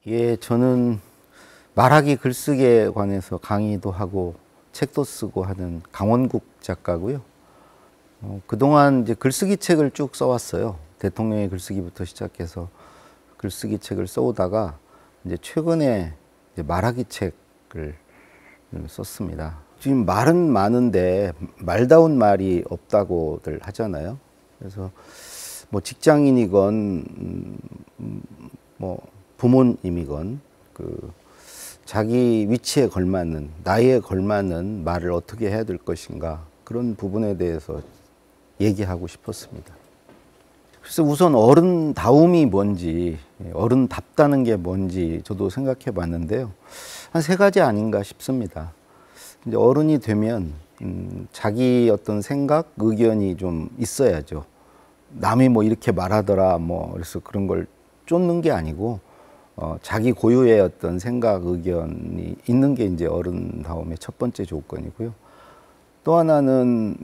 예, 저는 말하기 글쓰기에 관해서 강의도 하고 책도 쓰고 하는 강원국 작가고요. 그동안 이제 글쓰기 책을 쭉 써왔어요. 대통령의 글쓰기부터 시작해서 글쓰기 책을 써오다가 이제 최근에 이제 말하기 책을 썼습니다. 지금 말은 많은데 말다운 말이 없다고들 하잖아요. 그래서 뭐 직장인이건 뭐 부모님이건 그 자기 위치에 걸맞는, 나이에 걸맞는 말을 어떻게 해야 될 것인가, 그런 부분에 대해서 얘기하고 싶었습니다. 그래서 우선 어른다움이 뭔지, 어른답다는 게 뭔지 저도 생각해 봤는데요. 한 세 가지 아닌가 싶습니다. 이제 어른이 되면 자기 어떤 생각, 의견이 좀 있어야죠. 남이 뭐 이렇게 말하더라, 뭐 그래서 그런 걸 쫓는 게 아니고 자기 고유의 어떤 생각, 의견이 있는 게 이제 어른다움의 첫 번째 조건이고요. 또 하나는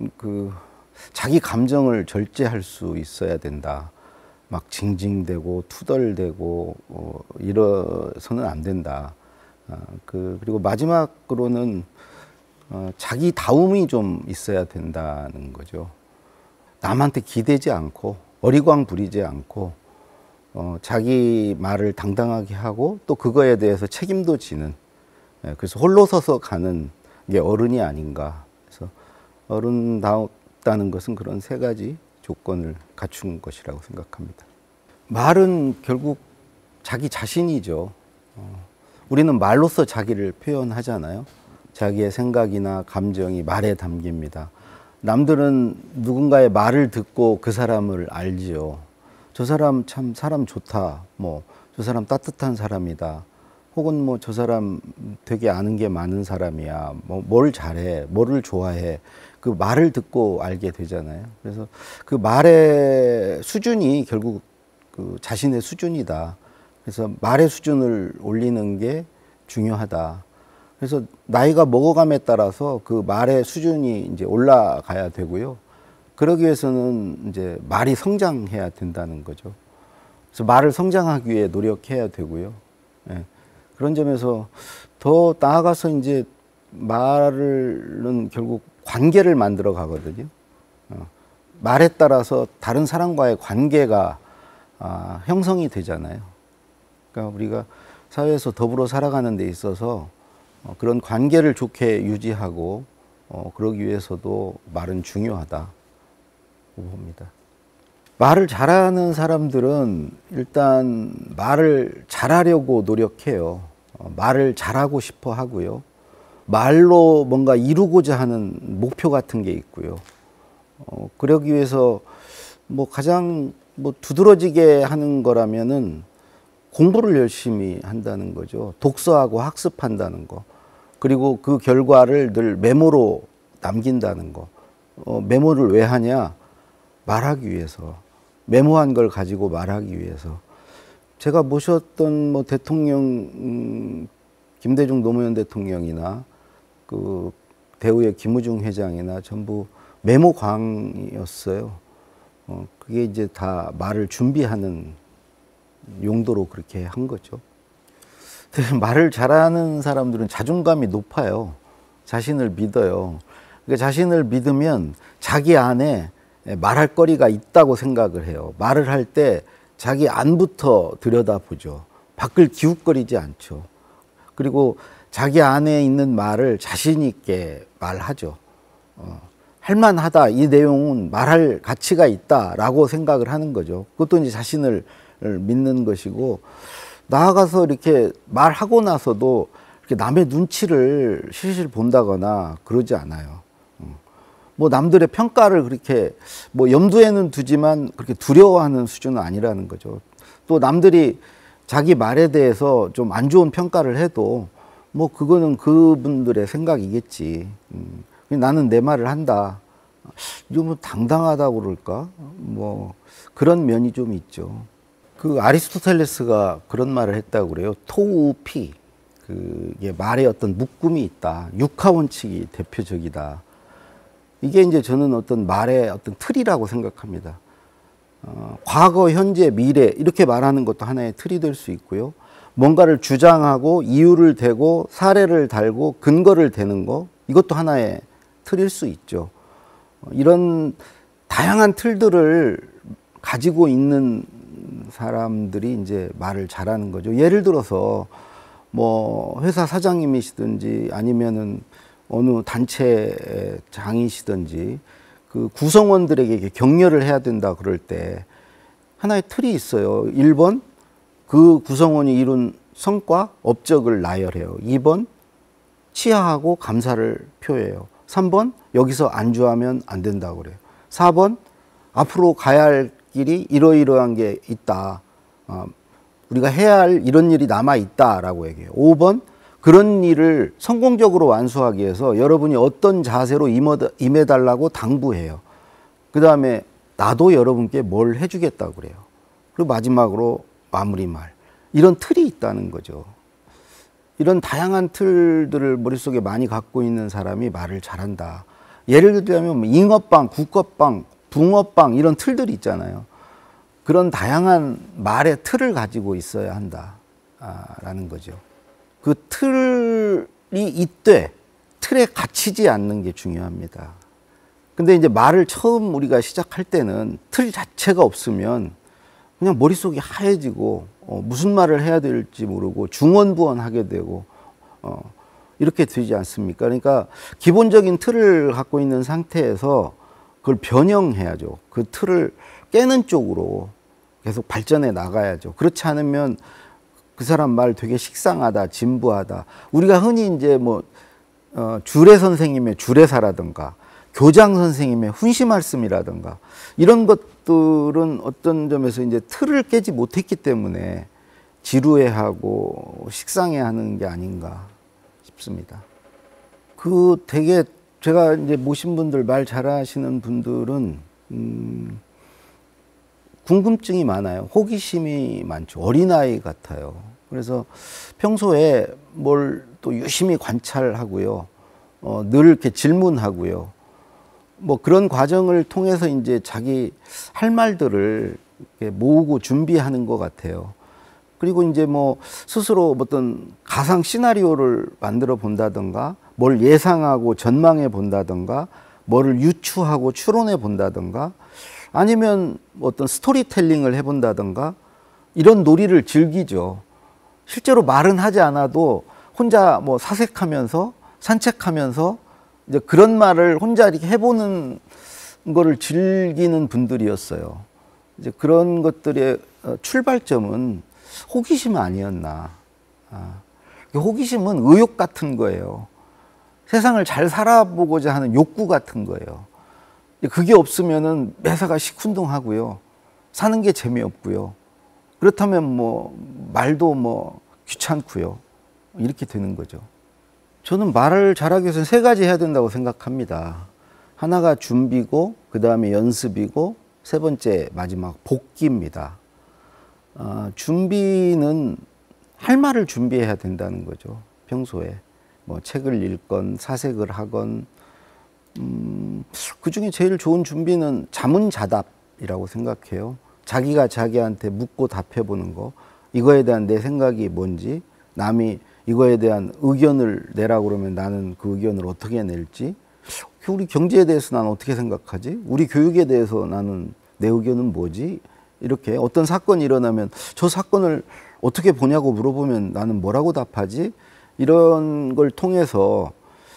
자기 감정을 절제할 수 있어야 된다. 막 징징대고 투덜대고 이러서는 안 된다. 그리고 마지막으로는 자기 다움이 좀 있어야 된다는 거죠. 남한테 기대지 않고 어리광 부리지 않고 자기 말을 당당하게 하고 또 그거에 대해서 책임도 지는, 그래서 홀로 서서 가는 게 어른이 아닌가. 그래서 어른다운 것은 그런 세 가지 조건을 갖춘 것이라고 생각합니다. 말은 결국 자기 자신이죠. 우리는 말로써 자기를 표현하잖아요. 자기의 생각이나 감정이 말에 담깁니다. 남들은 누군가의 말을 듣고 그 사람을 알지요. 저 사람 참 사람 좋다. 뭐 저 사람 따뜻한 사람이다. 혹은 뭐 저 사람 되게 아는 게 많은 사람이야. 뭐 뭘 잘해, 뭐를 좋아해. 그 말을 듣고 알게 되잖아요. 그래서 그 말의 수준이 결국 그 자신의 수준이다. 그래서 말의 수준을 올리는 게 중요하다. 그래서 나이가 먹어감에 따라서 그 말의 수준이 이제 올라가야 되고요. 그러기 위해서는 이제 말이 성장해야 된다는 거죠. 그래서 말을 성장하기 위해 노력해야 되고요. 예. 그런 점에서 더 나아가서 이제 말은 결국 관계를 만들어 가거든요. 말에 따라서 다른 사람과의 관계가 형성이 되잖아요. 그러니까 우리가 사회에서 더불어 살아가는 데 있어서 그런 관계를 좋게 유지하고 그러기 위해서도 말은 중요하다고 봅니다. 말을 잘하는 사람들은 일단 말을 잘하려고 노력해요. 말을 잘하고 싶어 하고요. 말로 뭔가 이루고자 하는 목표 같은 게 있고요. 그러기 위해서 뭐 가장 뭐 두드러지게 하는 거라면은 공부를 열심히 한다는 거죠. 독서하고 학습한다는 거. 그리고 그 결과를 늘 메모로 남긴다는 거. 메모를 왜 하냐? 말하기 위해서. 메모한 걸 가지고 말하기 위해서. 제가 모셨던 뭐 대통령, 김대중 노무현 대통령이나 그 대우의 김우중 회장이나 전부 메모광이었어요. 그게 이제 다 말을 준비하는 용도로 그렇게 한 거죠. 말을 잘하는 사람들은 자존감이 높아요. 자신을 믿어요. 그러니까 자신을 믿으면 자기 안에 말할 거리가 있다고 생각을 해요. 말을 할 때 자기 안부터 들여다보죠. 밖을 기웃거리지 않죠. 그리고 자기 안에 있는 말을 자신 있게 말하죠. 할만하다. 이 내용은 말할 가치가 있다라고 생각을 하는 거죠. 그것도 이제 자신을 믿는 것이고, 나아가서 이렇게 말하고 나서도 이렇게 남의 눈치를 실실 본다거나 그러지 않아요. 뭐 남들의 평가를 그렇게 뭐 염두에는 두지만 그렇게 두려워하는 수준은 아니라는 거죠. 또 남들이 자기 말에 대해서 좀 안 좋은 평가를 해도 뭐 그거는 그분들의 생각이겠지. 나는 내 말을 한다. 이거 뭐 당당하다고 그럴까? 뭐 그런 면이 좀 있죠. 그 아리스토텔레스가 그런 말을 했다고 그래요. 토우피. 그게 말에 어떤 묶음이 있다. 육하 원칙이 대표적이다. 이게 이제 저는 어떤 말의 어떤 틀이라고 생각합니다. 과거, 현재, 미래 이렇게 말하는 것도 하나의 틀이 될 수 있고요. 뭔가를 주장하고 이유를 대고 사례를 달고 근거를 대는 거, 이것도 하나의 틀일 수 있죠. 이런 다양한 틀들을 가지고 있는 사람들이 이제 말을 잘하는 거죠. 예를 들어서 뭐 회사 사장님이시든지 아니면은 어느 단체 장이시든지 그 구성원들에게 격려를 해야 된다 그럴 때 하나의 틀이 있어요. 1번 그 구성원이 이룬 성과, 업적을 나열해요. 2번 치하하고 감사를 표해요. 3번 여기서 안주하면 안 된다고 그래요. 4번 앞으로 가야 할 길이 이러이러한 게 있다. 우리가 해야 할 이런 일이 남아 있다라고 얘기해요. 5번 그런 일을 성공적으로 완수하기 위해서 여러분이 어떤 자세로 임해달라고 당부해요. 그 다음에 나도 여러분께 뭘 해주겠다고 그래요. 그리고 마지막으로 마무리 말. 이런 틀이 있다는 거죠. 이런 다양한 틀들을 머릿속에 많이 갖고 있는 사람이 말을 잘한다. 예를 들자면 잉어빵, 국어빵, 붕어빵 이런 틀들이 있잖아요. 그런 다양한 말의 틀을 가지고 있어야 한다라는 거죠. 그 틀이 있되 틀에 갇히지 않는 게 중요합니다. 근데 이제 말을 처음 우리가 시작할 때는 틀 자체가 없으면 그냥 머릿속이 하얘지고 무슨 말을 해야 될지 모르고 중언부언하게 되고 이렇게 되지 않습니까? 그러니까 기본적인 틀을 갖고 있는 상태에서 그걸 변형해야죠. 그 틀을 깨는 쪽으로 계속 발전해 나가야죠. 그렇지 않으면 그 사람 말 되게 식상하다, 진부하다. 우리가 흔히 이제 뭐 주례 선생님의 주례사라든가 교장 선생님의 훈시 말씀이라든가 이런 것들은 어떤 점에서 이제 틀을 깨지 못했기 때문에 지루해하고 식상해하는 게 아닌가 싶습니다. 그 되게 제가 이제 모신 분들 말 잘하시는 분들은 궁금증이 많아요. 호기심이 많죠. 어린아이 같아요. 그래서 평소에 뭘 또 유심히 관찰하고요. 늘 이렇게 질문하고요. 뭐 그런 과정을 통해서 이제 자기 할 말들을 이렇게 모으고 준비하는 것 같아요. 그리고 이제 뭐 스스로 어떤 가상 시나리오를 만들어 본다든가 뭘 예상하고 전망해 본다든가 뭐를 유추하고 추론해 본다든가 아니면 어떤 스토리텔링을 해 본다든가 이런 놀이를 즐기죠. 실제로 말은 하지 않아도 혼자 뭐 사색하면서 산책하면서 이제 그런 말을 혼자 이렇게 해보는 거를 즐기는 분들이었어요. 이제 그런 것들의 출발점은 호기심 아니었나. 호기심은 의욕 같은 거예요. 세상을 잘 살아보고자 하는 욕구 같은 거예요. 그게 없으면은 매사가 시큰둥하고요. 사는 게 재미없고요. 그렇다면 뭐 말도 뭐 귀찮고요. 이렇게 되는 거죠. 저는 말을 잘하기 위해서는 3가지 해야 된다고 생각합니다. 하나가 준비고 그 다음에 연습이고 3번째 마지막 복기입니다. 준비는 할 말을 준비해야 된다는 거죠. 평소에 뭐 책을 읽건 사색을 하건 그중에 제일 좋은 준비는 자문자답이라고 생각해요. 자기가 자기한테 묻고 답해보는 거, 이거에 대한 내 생각이 뭔지, 남이 이거에 대한 의견을 내라고 그러면 나는 그 의견을 어떻게 낼지, 우리 경제에 대해서 나는 어떻게 생각하지, 우리 교육에 대해서 나는 내 의견은 뭐지, 이렇게 어떤 사건이 일어나면 저 사건을 어떻게 보냐고 물어보면 나는 뭐라고 답하지, 이런 걸 통해서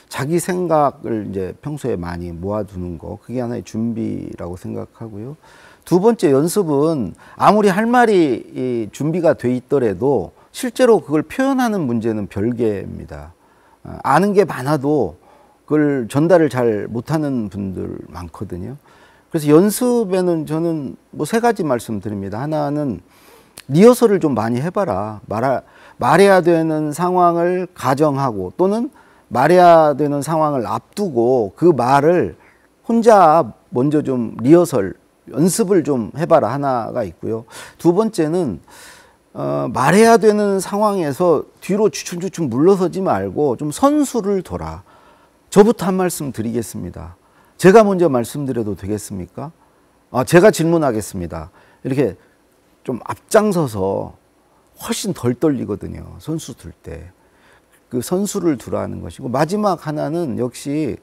자기 생각을 이제 평소에 많이 모아두는 거, 그게 하나의 준비라고 생각하고요. 2번째 연습은 아무리 할 말이 준비가 돼 있더라도 실제로 그걸 표현하는 문제는 별개입니다. 아는 게 많아도 그걸 전달을 잘 못하는 분들 많거든요. 그래서 연습에는 저는 뭐 3가지 말씀드립니다. 하나는 리허설을 좀 많이 해봐라. 말해야 되는 상황을 가정하고 또는 말해야 되는 상황을 앞두고 그 말을 혼자 먼저 좀 리허설, 연습을 좀 해봐라 하나가 있고요. 2번째는 말해야 되는 상황에서 뒤로 주춤주춤 물러서지 말고 좀 선수를 둬라. 저부터 한 말씀 드리겠습니다. 제가 먼저 말씀드려도 되겠습니까? 제가 질문하겠습니다. 이렇게 좀 앞장서서 훨씬 덜 떨리거든요. 선수 둘 때. 그 선수를 두라 하는 것이고, 마지막 하나는 역시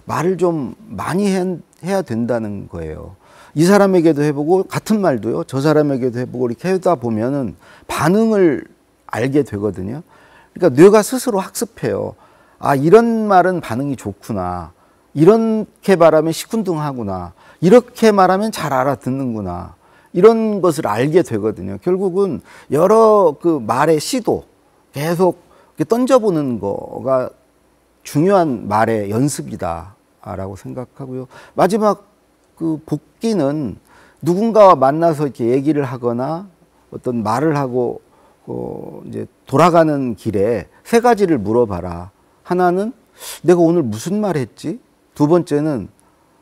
말을 좀 많이 해야 된다는 거예요. 이 사람에게도 해보고 같은 말도요, 저 사람에게도 해보고 이렇게 하다 보면은 반응을 알게 되거든요. 그러니까 뇌가 스스로 학습해요. 아, 이런 말은 반응이 좋구나. 이렇게 말하면 시큰둥하구나. 이렇게 말하면 잘 알아듣는구나. 이런 것을 알게 되거든요. 결국은 여러 그 말의 시도 계속 던져보는 거가 중요한 말의 연습이다라고 생각하고요. 마지막 그 복기는 누군가와 만나서 이렇게 얘기를 하거나 어떤 말을 하고 이제 돌아가는 길에 세 가지를 물어봐라. 하나는 내가 오늘 무슨 말 했지? 두 번째는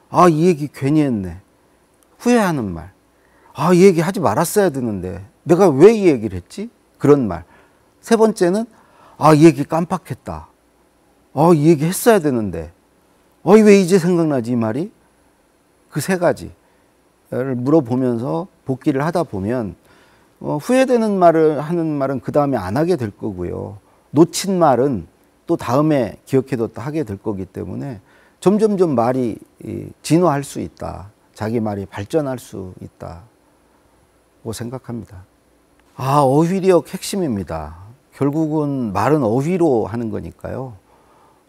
아, 이 얘기 괜히 했네. 후회하는 말. 아, 이 얘기 하지 말았어야 되는데 내가 왜 이 얘기를 했지? 그런 말. 세 번째는 아, 이 얘기 깜빡했다. 이 얘기 했어야 되는데. 왜 이제 생각나지, 이 말이? 그 세 가지를 물어보면서 복기를 하다 보면, 후회되는 말을 하는 말은 그 다음에 안 하게 될 거고요. 놓친 말은 또 다음에 기억해뒀다 하게 될 거기 때문에 점점점 말이 진화할 수 있다. 자기 말이 발전할 수 있다고 생각합니다. 어휘력 핵심입니다. 결국은 말은 어휘로 하는 거니까요.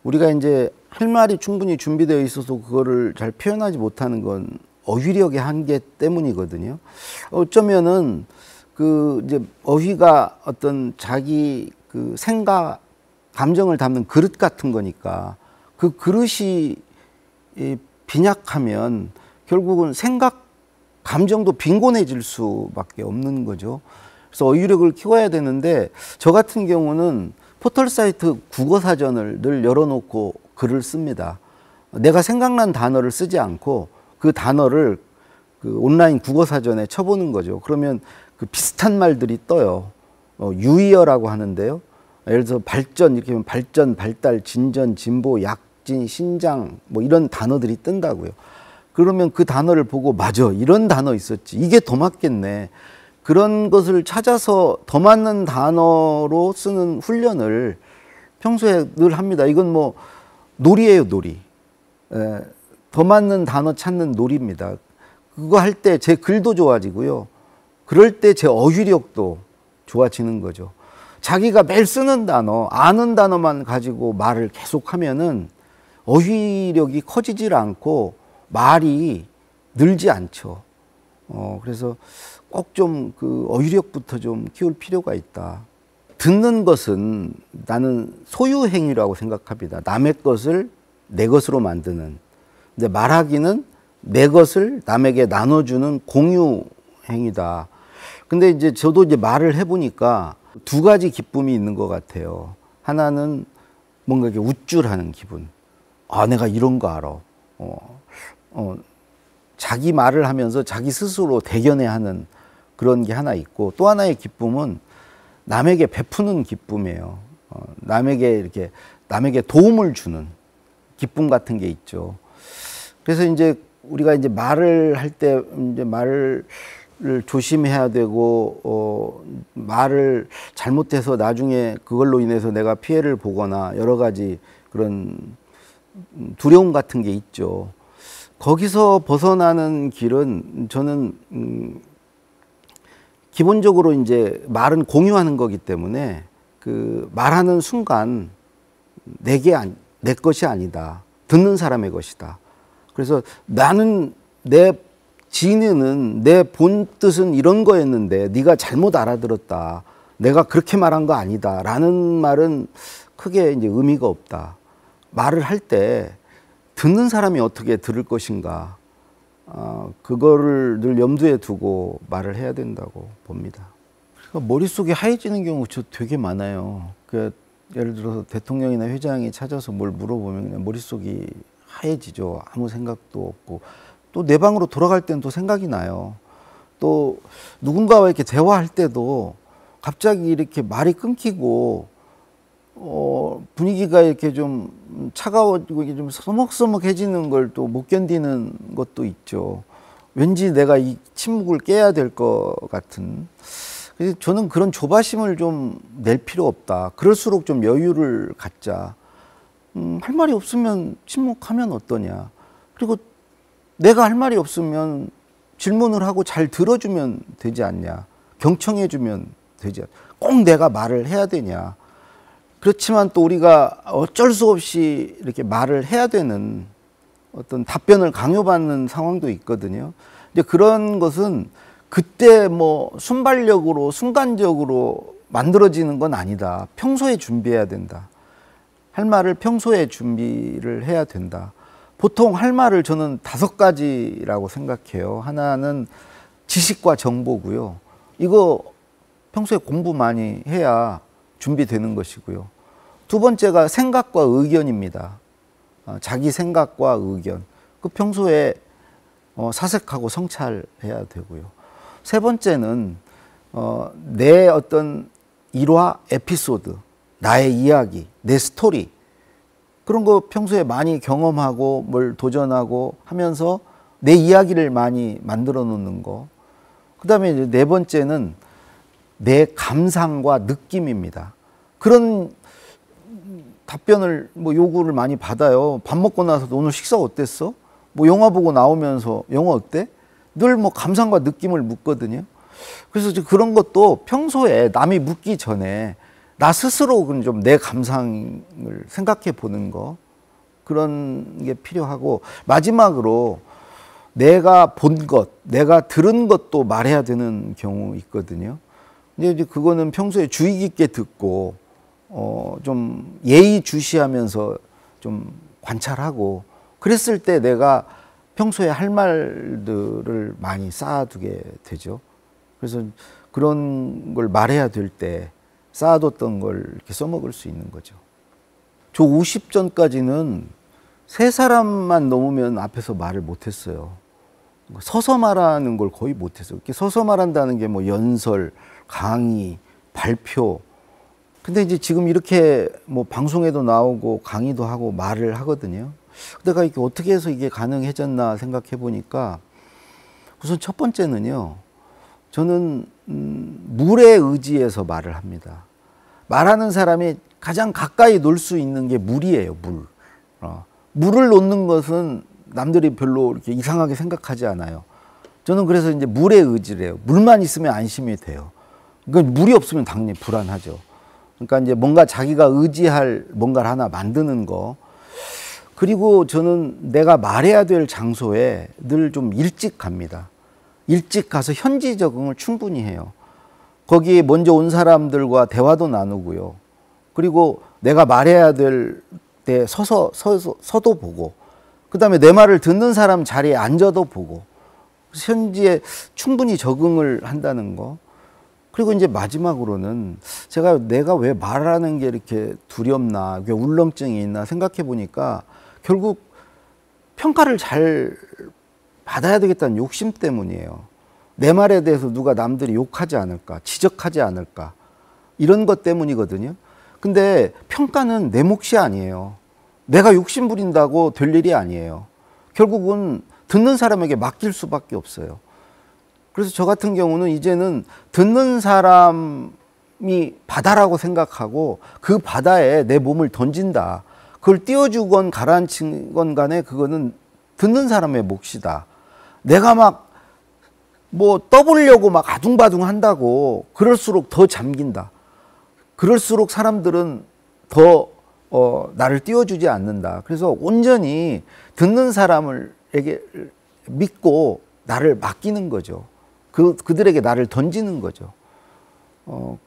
우리가 이제 할 말이 충분히 준비되어 있어서 그거를 잘 표현하지 못하는 건 어휘력의 한계 때문이거든요. 어쩌면은 그 이제 어휘가 어떤 자기 그 생각, 감정을 담는 그릇 같은 거니까 그 그릇이 빈약하면 결국은 생각, 감정도 빈곤해질 수밖에 없는 거죠. 그래서 어휘력을 키워야 되는데 저 같은 경우는 포털 사이트 국어사전을 늘 열어놓고 글을 씁니다. 내가 생각난 단어를 쓰지 않고 그 단어를 그 온라인 국어사전에 쳐보는 거죠. 그러면 그 비슷한 말들이 떠요. 유의어라고 하는데요. 예를 들어서 발전, 이렇게 하면 발전, 발달, 진전, 진보, 약진, 신장 뭐 이런 단어들이 뜬다고요. 그러면 그 단어를 보고 맞아, 이런 단어 있었지. 이게 더 맞겠네. 그런 것을 찾아서 더 맞는 단어로 쓰는 훈련을 평소에 늘 합니다. 이건 뭐 놀이예요, 놀이. 더 맞는 단어 찾는 놀이입니다. 그거 할 때 제 글도 좋아지고요. 그럴 때 제 어휘력도 좋아지는 거죠. 자기가 매일 쓰는 단어, 아는 단어만 가지고 말을 계속하면은 어휘력이 커지질 않고 말이 늘지 않죠. 그래서 꼭 좀 그 어휘력부터 좀 키울 필요가 있다. 듣는 것은 나는 소유행위라고 생각합니다. 남의 것을 내 것으로 만드는. 근데 말하기는 내 것을 남에게 나눠주는 공유행위다. 근데 이제 저도 이제 말을 해보니까 두 가지 기쁨이 있는 것 같아요. 하나는 뭔가 이렇게 우쭐하는 기분. 내가 이런 거 알아. 자기 말을 하면서 자기 스스로 대견해 하는 그런 게 하나 있고, 또 하나의 기쁨은 남에게 베푸는 기쁨이에요. 남에게 도움을 주는 기쁨 같은 게 있죠. 그래서 이제 우리가 이제 말을 할 때 이제 말을 조심해야 되고, 말을 잘못해서 나중에 그걸로 인해서 내가 피해를 보거나 여러 가지 그런 두려움 같은 게 있죠. 거기서 벗어나는 길은 저는 기본적으로 이제 말은 공유하는 거기 때문에 그 말하는 순간 내 것이 아니다. 듣는 사람의 것이다. 그래서 나는 내 진의는 내 본 뜻은 이런 거였는데 네가 잘못 알아들었다. 내가 그렇게 말한 거 아니다. 라는 말은 크게 이제 의미가 없다. 말을 할 때 듣는 사람이 어떻게 들을 것인가, 그거를 늘 염두에 두고 말을 해야 된다고 봅니다. 머릿속이 하얘지는 경우 저 되게 많아요. 예를 들어서 대통령이나 회장이 찾아서 뭘 물어보면 그냥 머릿속이 하얘지죠. 아무 생각도 없고. 또 내 방으로 돌아갈 때는 또 생각이 나요. 또 누군가와 이렇게 대화할 때도 갑자기 이렇게 말이 끊기고 분위기가 이렇게 좀 차가워지고 이게 좀 서먹서먹해지는 걸 또 못 견디는 것도 있죠. 왠지 내가 이 침묵을 깨야 될 것 같은. 그래서 저는 그런 조바심을 좀 낼 필요 없다. 그럴수록 좀 여유를 갖자. 할 말이 없으면 침묵하면 어떠냐. 그리고 내가 할 말이 없으면 질문을 하고 잘 들어주면 되지 않냐. 경청해주면 되지 않냐. 꼭 내가 말을 해야 되냐. 그렇지만 또 우리가 어쩔 수 없이 이렇게 말을 해야 되는 어떤 답변을 강요받는 상황도 있거든요. 이제 그런 것은 그때 뭐 순발력으로 순간적으로 만들어지는 건 아니다. 평소에 준비해야 된다. 할 말을 평소에 준비를 해야 된다. 보통 할 말을 저는 5가지라고 생각해요. 하나는 지식과 정보고요. 이거 평소에 공부 많이 해야 준비되는 것이고요. 두 번째가 생각과 의견입니다. 자기 생각과 의견. 그 평소에 사색하고 성찰해야 되고요. 세 번째는 내 어떤 일화, 에피소드, 나의 이야기, 내 스토리 그런 거 평소에 많이 경험하고 뭘 도전하고 하면서 내 이야기를 많이 만들어 놓는 거. 그 다음에 네 번째는 내 감상과 느낌입니다. 그런 답변을 뭐 요구를 많이 받아요. 밥 먹고 나서도 오늘 식사 어땠어? 뭐 영화 보고 나오면서 영화 어때? 늘 뭐 감상과 느낌을 묻거든요. 그래서 그런 것도 평소에 남이 묻기 전에 나 스스로 좀 내 감상을 생각해 보는 거 그런 게 필요하고 마지막으로 내가 본 것, 내가 들은 것도 말해야 되는 경우 있거든요. 근데 이제 그거는 평소에 주의 깊게 듣고 좀 예의주시하면서 좀 관찰하고 그랬을 때 내가 평소에 할 말들을 많이 쌓아두게 되죠. 그래서 그런 걸 말해야 될 때 쌓아뒀던 걸 이렇게 써먹을 수 있는 거죠. 저 50전까지는 세 사람만 넘으면 앞에서 말을 못했어요. 서서 말하는 걸 거의 못했어요. 이렇게 서서 말한다는 게 뭐 연설, 강의, 발표. 근데 이제 지금 이렇게 뭐 방송에도 나오고 강의도 하고 말을 하거든요. 내가 이게 어떻게 해서 이게 가능해졌나 생각해 보니까 우선 첫 번째는요. 저는 물에 의지해서 말을 합니다. 말하는 사람이 가장 가까이 놓을 수 있는 게 물이에요. 물. 물을 놓는 것은 남들이 별로 이렇게 이상하게 생각하지 않아요. 저는 그래서 이제 물에 의지를 해요. 물만 있으면 안심이 돼요. 그러니까 물이 없으면 당연히 불안하죠. 그러니까 이제 뭔가 자기가 의지할 뭔가를 하나 만드는 거. 그리고 저는 내가 말해야 될 장소에 늘 좀 일찍 갑니다. 일찍 가서 현지 적응을 충분히 해요. 거기에 먼저 온 사람들과 대화도 나누고요. 그리고 내가 말해야 될 때 서도 보고, 그 다음에 내 말을 듣는 사람 자리에 앉아도 보고, 현지에 충분히 적응을 한다는 거. 그리고 이제 마지막으로는 내가 왜 말하는 게 이렇게 두렵나, 왜 울렁증이 있나 생각해 보니까 결국 평가를 잘 받아야 되겠다는 욕심 때문이에요. 내 말에 대해서 누가 남들이 욕하지 않을까, 지적하지 않을까, 이런 것 때문이거든요. 근데 평가는 내 몫이 아니에요. 내가 욕심 부린다고 될 일이 아니에요. 결국은 듣는 사람에게 맡길 수밖에 없어요. 그래서 저 같은 경우는 이제는 듣는 사람이 바다라고 생각하고 그 바다에 내 몸을 던진다. 그걸 띄워주건 가라앉힌건 간에 그거는 듣는 사람의 몫이다. 내가 막 뭐 떠보려고 막 아둥바둥 한다고 그럴수록 더 잠긴다. 그럴수록 사람들은 더 나를 띄워주지 않는다. 그래서 온전히 듣는 사람에게 믿고 나를 맡기는 거죠. 그들에게 나를 던지는 거죠. 뭐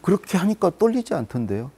그렇게 하니까 떨리지 않던데요.